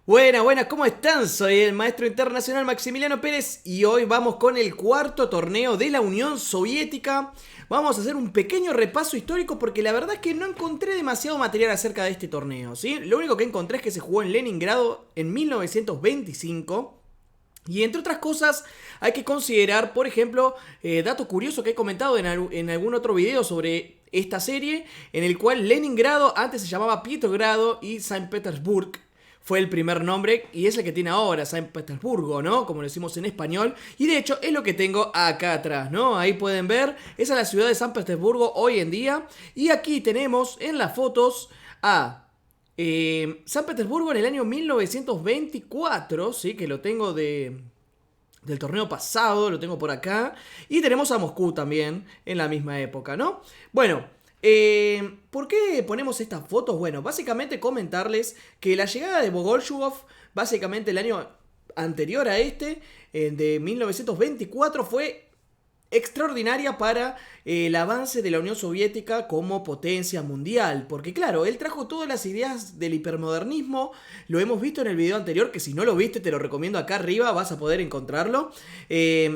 Buenas, buenas, ¿cómo están? Soy el maestro internacional Maximiliano Pérez y hoy vamos con el cuarto torneo de la Unión Soviética. Vamos a hacer un pequeño repaso histórico porque la verdad es que no encontré demasiado material acerca de este torneo, ¿sí? Lo único que encontré es que se jugó en Leningrado en 1925. Y entre otras cosas hay que considerar, por ejemplo, dato curioso que he comentado en algún otro video sobre esta serie, en el cual Leningrado antes se llamaba Pietrogrado y San Petersburg fue el primer nombre y es el que tiene ahora, San Petersburgo, ¿no? Como lo decimos en español. Y de hecho es lo que tengo acá atrás, ¿no? Ahí pueden ver, esa es la ciudad de San Petersburgo hoy en día. Y aquí tenemos en las fotos a San Petersburgo en el año 1924, ¿sí? Que lo tengo del torneo pasado, lo tengo por acá. Y tenemos a Moscú también en la misma época, ¿no? Bueno, ¿por qué ponemos estas fotos? Bueno, básicamente comentarles que la llegada de Bogolyubov, básicamente el año anterior a este, de 1924, fue extraordinaria para el avance de la Unión Soviética como potencia mundial. Porque claro, él trajo todas las ideas del hipermodernismo, lo hemos visto en el video anterior, que si no lo viste te lo recomiendo acá arriba, vas a poder encontrarlo. Y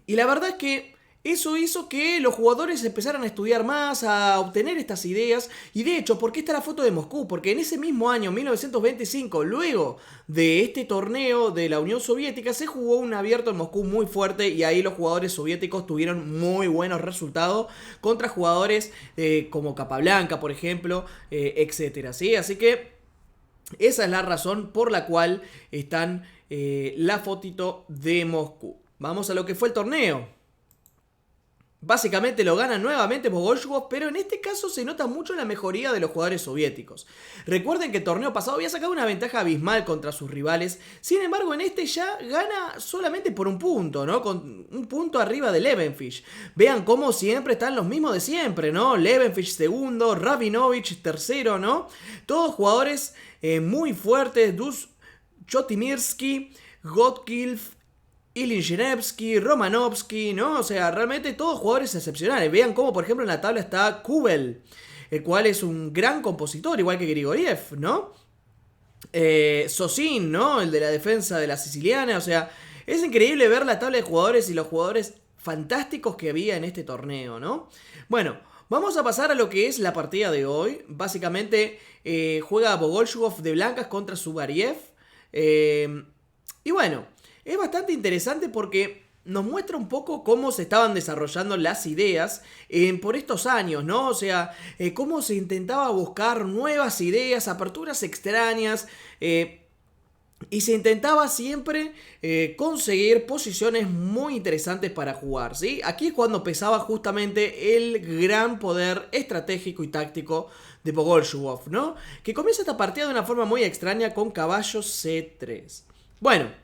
la verdad es que eso hizo que los jugadores empezaran a estudiar más, a obtener estas ideas. Y de hecho, ¿por qué está la foto de Moscú? Porque en ese mismo año, 1925, luego de este torneo de la Unión Soviética, se jugó un abierto en Moscú muy fuerte. Y ahí los jugadores soviéticos tuvieron muy buenos resultados contra jugadores como Capablanca, por ejemplo, etcétera, ¿sí? Así que esa es la razón por la cual están la fotito de Moscú. Vamos a lo que fue el torneo. Básicamente lo gana nuevamente Bogolyubov, pero en este caso se nota mucho la mejoría de los jugadores soviéticos. Recuerden que el torneo pasado había sacado una ventaja abismal contra sus rivales, sin embargo en este ya gana solamente por un punto, ¿no? Con un punto arriba de Levenfish. Vean cómo siempre están los mismos de siempre, ¿no? Levenfish segundo, Rabinovich tercero, ¿no? Todos jugadores muy fuertes, Dus Chotimirsky, Godkilf, Ilin Genevsky, Romanovsky, ¿no? O sea, realmente todos jugadores excepcionales. Vean cómo, por ejemplo, en la tabla está Kubel, el cual es un gran compositor, igual que Grigoriev, ¿no? Sosin, ¿no? El de la defensa de la siciliana. O sea, es increíble ver la tabla de jugadores y los jugadores fantásticos que había en este torneo, ¿no? Bueno, vamos a pasar a lo que es la partida de hoy. Básicamente juega Bogolyubov de blancas contra Zubariev. Y bueno, es bastante interesante porque nos muestra un poco cómo se estaban desarrollando las ideas por estos años, ¿no? O sea, cómo se intentaba buscar nuevas ideas, aperturas extrañas, y se intentaba siempre conseguir posiciones muy interesantes para jugar, ¿sí? Aquí es cuando pesaba justamente el gran poder estratégico y táctico de Bogolyubov, ¿no? Que comienza esta partida de una forma muy extraña con caballo C3. Bueno,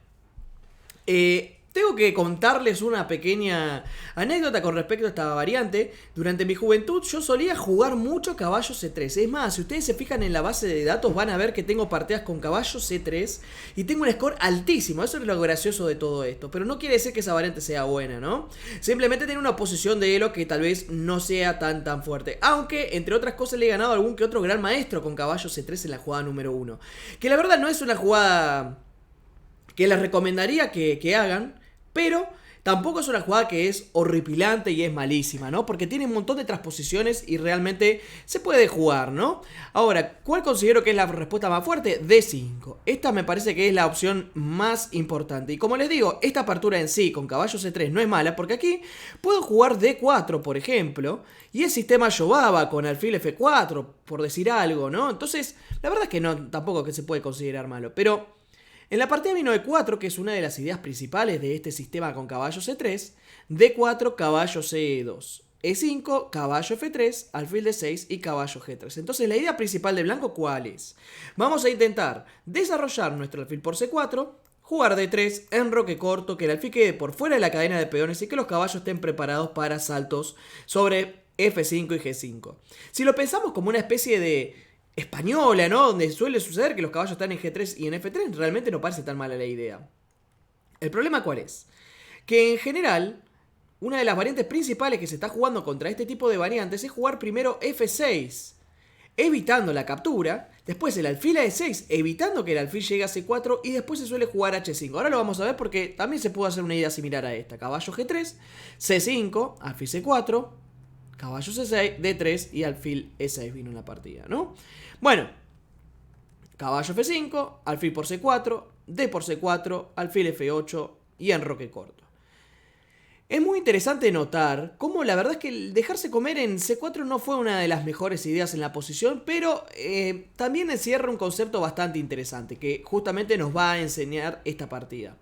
tengo que contarles una pequeña anécdota con respecto a esta variante. Durante mi juventud yo solía jugar mucho caballo C3. Es más, si ustedes se fijan en la base de datos van a ver que tengo partidas con caballo C3 y tengo un score altísimo. Eso es lo gracioso de todo esto. Pero no quiere decir que esa variante sea buena, ¿no? Simplemente tiene una posición de elo que tal vez no sea tan fuerte. Aunque, entre otras cosas, le he ganado a algún que otro gran maestro con caballo C3 en la jugada número 1. Que la verdad no es una jugada que les recomendaría que hagan, pero tampoco es una jugada que es horripilante y es malísima, ¿no? Porque tiene un montón de transposiciones y realmente se puede jugar, ¿no? Ahora, ¿cuál considero que es la respuesta más fuerte? D5. Esta me parece que es la opción más importante. Y como les digo, esta apertura en sí con caballo C3 no es mala, porque aquí puedo jugar D4, por ejemplo, y el sistema Yobaba con alfil F4, por decir algo, ¿no? Entonces, la verdad es que no, tampoco que se puede considerar malo, pero en la partida vino D4, que es una de las ideas principales de este sistema con caballo C3, D4, caballo C2, E5, caballo F3, alfil D6 y caballo G3. Entonces la idea principal de blanco, ¿cuál es? Vamos a intentar desarrollar nuestro alfil por C4, jugar D3, enroque corto, que el alfil quede por fuera de la cadena de peones y que los caballos estén preparados para saltos sobre F5 y G5. Si lo pensamos como una especie de española, ¿no? Donde suele suceder que los caballos están en G3 y en F3, realmente no parece tan mala la idea. ¿El problema cuál es? Que en general, una de las variantes principales que se está jugando contra este tipo de variantes es jugar primero F6. evitando la captura. Después el alfil a E6, evitando que el alfil llegue a C4. Y después se suele jugar H5. Ahora lo vamos a ver porque también se puede hacer una idea similar a esta. Caballo G3, C5, alfil C4, caballo C6, D3 y alfil E6 vino en la partida, ¿no? Bueno, caballo F5, alfil por C4, D por C4, alfil F8 y enroque corto. Es muy interesante notar cómo la verdad es que el dejarse comer en C4 no fue una de las mejores ideas en la posición, pero también encierra un concepto bastante interesante que justamente nos va a enseñar esta partida.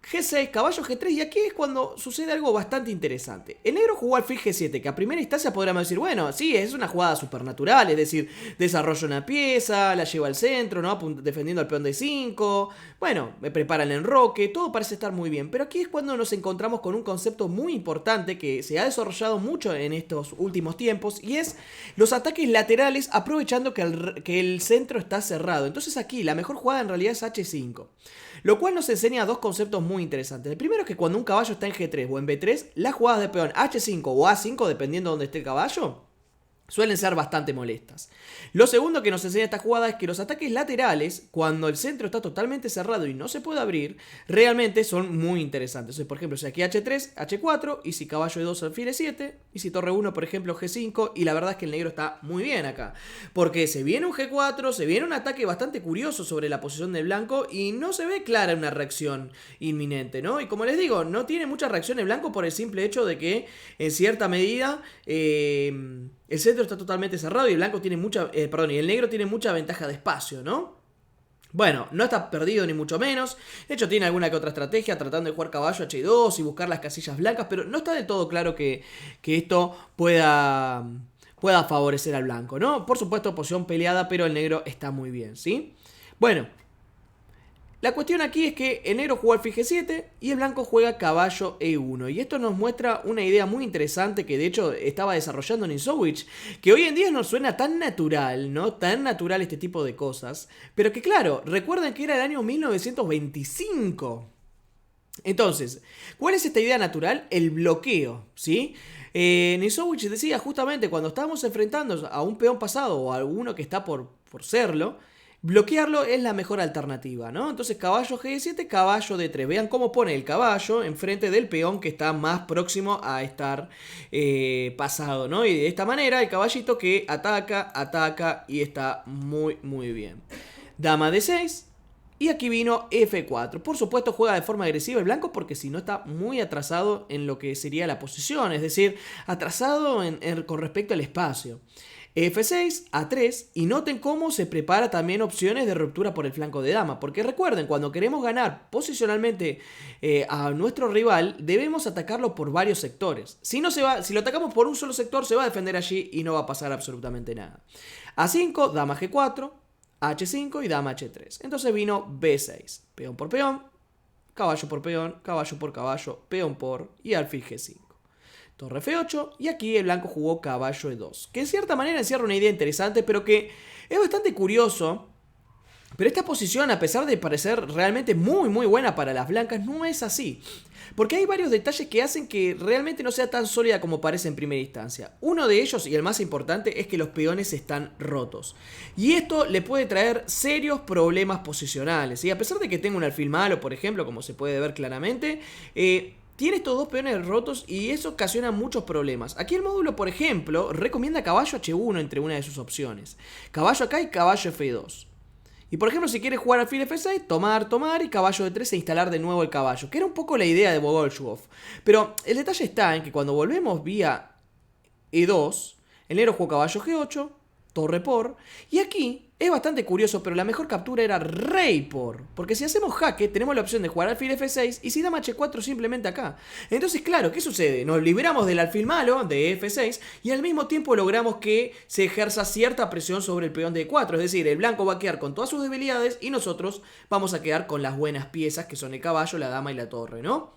G6, caballo G3, y aquí es cuando sucede algo bastante interesante. El negro jugó alfil G7, que a primera instancia podríamos decir, bueno, sí, es una jugada supernatural, es decir, desarrolla una pieza, la lleva al centro, ¿no? Defendiendo al peón de 5, bueno, me prepara el enroque, todo parece estar muy bien, pero aquí es cuando nos encontramos con un concepto muy importante que se ha desarrollado mucho en estos últimos tiempos, y es los ataques laterales aprovechando que el centro está cerrado. Entonces aquí la mejor jugada en realidad es H5. Lo cual nos enseña dos conceptos muy interesantes. El primero es que cuando un caballo está en G3 o en B3, las jugadas de peón H5 o A5, dependiendo de dónde esté el caballo, suelen ser bastante molestas. Lo segundo que nos enseña esta jugada es que los ataques laterales, cuando el centro está totalmente cerrado y no se puede abrir, realmente son muy interesantes. Entonces, por ejemplo, si aquí H3, H4, y si caballo E2, alfil E7, y si torre 1, por ejemplo, G5, y la verdad es que el negro está muy bien acá. Porque se viene un G4, se viene un ataque bastante curioso sobre la posición del blanco, y no se ve clara una reacción inminente, ¿no? Y como les digo, no tiene mucha reacción el blanco por el simple hecho de que, en cierta medida, el centro está totalmente cerrado y el blanco tiene y el negro tiene mucha ventaja de espacio, ¿no? Bueno, no está perdido ni mucho menos. De hecho, tiene alguna que otra estrategia tratando de jugar caballo H2 y buscar las casillas blancas, pero no está del todo claro que esto pueda favorecer al blanco, ¿no? Por supuesto, posición peleada, pero el negro está muy bien, ¿sí? Bueno, la cuestión aquí es que el negro juega alfil G7 y el blanco juega caballo E1. Y esto nos muestra una idea muy interesante que de hecho estaba desarrollando Nisowich, que hoy en día nos suena tan natural, ¿no? Tan natural este tipo de cosas. Pero que claro, recuerden que era el año 1925. Entonces, ¿cuál es esta idea natural? El bloqueo, ¿sí? Nisowich decía justamente cuando estábamos enfrentando a un peón pasado o a alguno que está por serlo, bloquearlo es la mejor alternativa, ¿no? Entonces caballo G7, caballo D3. Vean cómo pone el caballo enfrente del peón que está más próximo a estar pasado, ¿no? Y de esta manera el caballito que ataca y está muy muy bien. Dama D6 y aquí vino F4. Por supuesto juega de forma agresiva el blanco porque si no está muy atrasado en lo que sería la posición, es decir, atrasado con respecto al espacio. F6, A3 y noten cómo se prepara también opciones de ruptura por el flanco de dama, porque recuerden, cuando queremos ganar posicionalmente a nuestro rival, debemos atacarlo por varios sectores. Si lo atacamos por un solo sector, se va a defender allí y no va a pasar absolutamente nada. A5, dama G4, H5 y dama H3. Entonces vino B6, peón por peón, caballo por peón, caballo por caballo, peón por y alfil G5. Torre F8 y aquí el blanco jugó caballo E2, que en cierta manera encierra una idea interesante, pero que es bastante curioso. Pero esta posición, a pesar de parecer realmente muy muy buena para las blancas, no es así. Porque hay varios detalles que hacen que realmente no sea tan sólida como parece en primera instancia. Uno de ellos, y el más importante, es que los peones están rotos. Y esto le puede traer serios problemas posicionales. Y a pesar de que tenga un alfil malo, por ejemplo, como se puede ver claramente, tiene estos dos peones rotos y eso ocasiona muchos problemas. Aquí el módulo, por ejemplo, recomienda caballo H1 entre una de sus opciones. Caballo acá y caballo F2. Y por ejemplo, si quieres jugar alfil F6, tomar y caballo D3 e instalar de nuevo el caballo. Que era un poco la idea de Bogoljubov. Pero el detalle está en que cuando volvemos vía E2, el negro jugó caballo G8, torre por, y aquí es bastante curioso, pero la mejor captura era rey por, porque si hacemos jaque tenemos la opción de jugar alfil F6 y si dama H4 simplemente acá. Entonces claro, ¿qué sucede? Nos liberamos del alfil malo de F6 y al mismo tiempo logramos que se ejerza cierta presión sobre el peón de E4, es decir, el blanco va a quedar con todas sus debilidades y nosotros vamos a quedar con las buenas piezas que son el caballo, la dama y la torre, ¿no?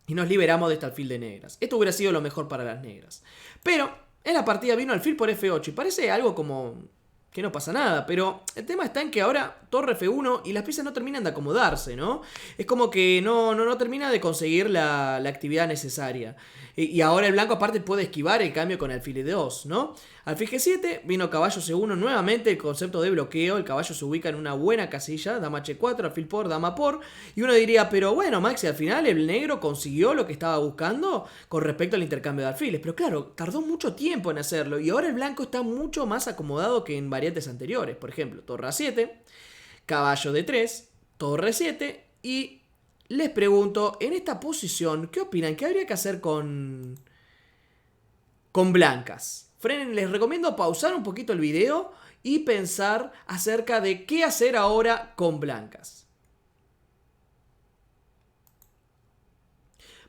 Y nos liberamos de este alfil de negras. Esto hubiera sido lo mejor para las negras. Pero en la partida vino alfil por F8 y parece algo como que no pasa nada, pero el tema está en que ahora torre F1 y las piezas no terminan de acomodarse, ¿no? Es como que no termina de conseguir la actividad necesaria. Y ahora el blanco aparte puede esquivar el cambio con alfil E2, ¿no? Alfil G7, vino caballo C1, nuevamente el concepto de bloqueo, el caballo se ubica en una buena casilla, dama H4, alfil por, dama por, y uno diría, pero bueno Maxi, al final el negro consiguió lo que estaba buscando con respecto al intercambio de alfiles, pero claro, tardó mucho tiempo en hacerlo, y ahora el blanco está mucho más acomodado que en variantes anteriores, por ejemplo, torre A7, caballo D3, torre 7, y les pregunto, en esta posición, ¿qué opinan? ¿Qué habría que hacer con blancas? Frenen, les recomiendo pausar un poquito el video y pensar acerca de qué hacer ahora con blancas.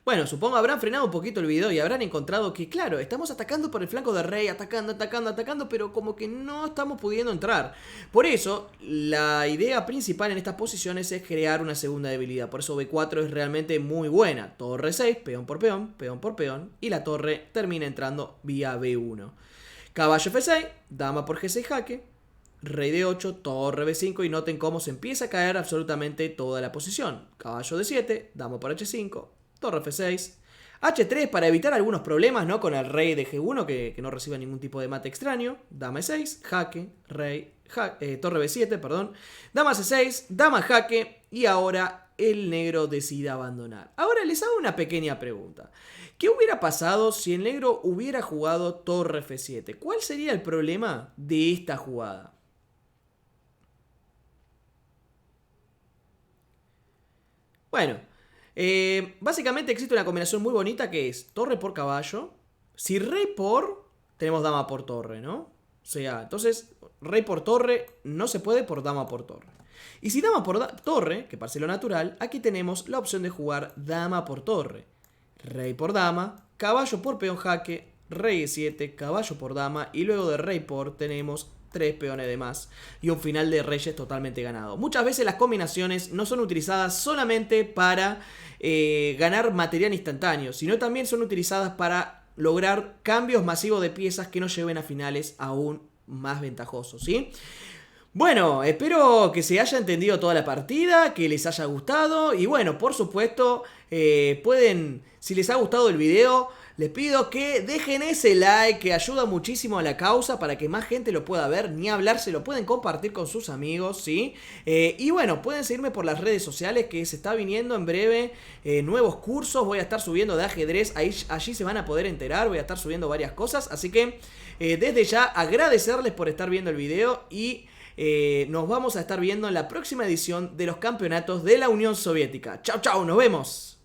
Bueno, supongo habrán frenado un poquito el video y habrán encontrado que, claro, estamos atacando por el flanco de rey, atacando, pero como que no estamos pudiendo entrar. Por eso, la idea principal en estas posiciones es crear una segunda debilidad. Por eso B4 es realmente muy buena. Torre 6, peón por peón, y la torre termina entrando vía B1. Caballo F6, dama por G6 jaque, rey D8, torre B5 y noten cómo se empieza a caer absolutamente toda la posición. Caballo D7, dama por H5, torre F6, H3 para evitar algunos problemas, ¿no? Con el rey de G1 que no reciba ningún tipo de mate extraño, dama E6, jaque, rey, torre B7, perdón, dama C6, dama jaque y ahora el negro decide abandonar. Ahora les hago una pequeña pregunta. ¿Qué hubiera pasado si el negro hubiera jugado torre F7? ¿Cuál sería el problema de esta jugada? Bueno, básicamente existe una combinación muy bonita que es torre por caballo. Si rey por, tenemos dama por torre, ¿no? O sea, entonces rey por torre no se puede por dama por torre. Y si dama por torre, que parece lo natural, aquí tenemos la opción de jugar dama por torre. Rey por dama, caballo por peón jaque, rey E7, caballo por dama y luego de rey por tenemos 3 peones de más y un final de reyes totalmente ganado. Muchas veces las combinaciones no son utilizadas solamente para ganar material instantáneo, sino también son utilizadas para lograr cambios masivos de piezas que nos lleven a finales aún más ventajosos, ¿sí? Bueno, espero que se haya entendido toda la partida, que les haya gustado y bueno, por supuesto, pueden, si les ha gustado el video, les pido que dejen ese like que ayuda muchísimo a la causa para que más gente lo pueda ver, ni hablar, se lo pueden compartir con sus amigos, ¿sí? Y bueno, pueden seguirme por las redes sociales que se está viniendo en breve nuevos cursos, voy a estar subiendo de ajedrez, allí se van a poder enterar, voy a estar subiendo varias cosas, así que desde ya agradecerles por estar viendo el video y nos vamos a estar viendo en la próxima edición de los campeonatos de la Unión Soviética. Chau, chau, nos vemos.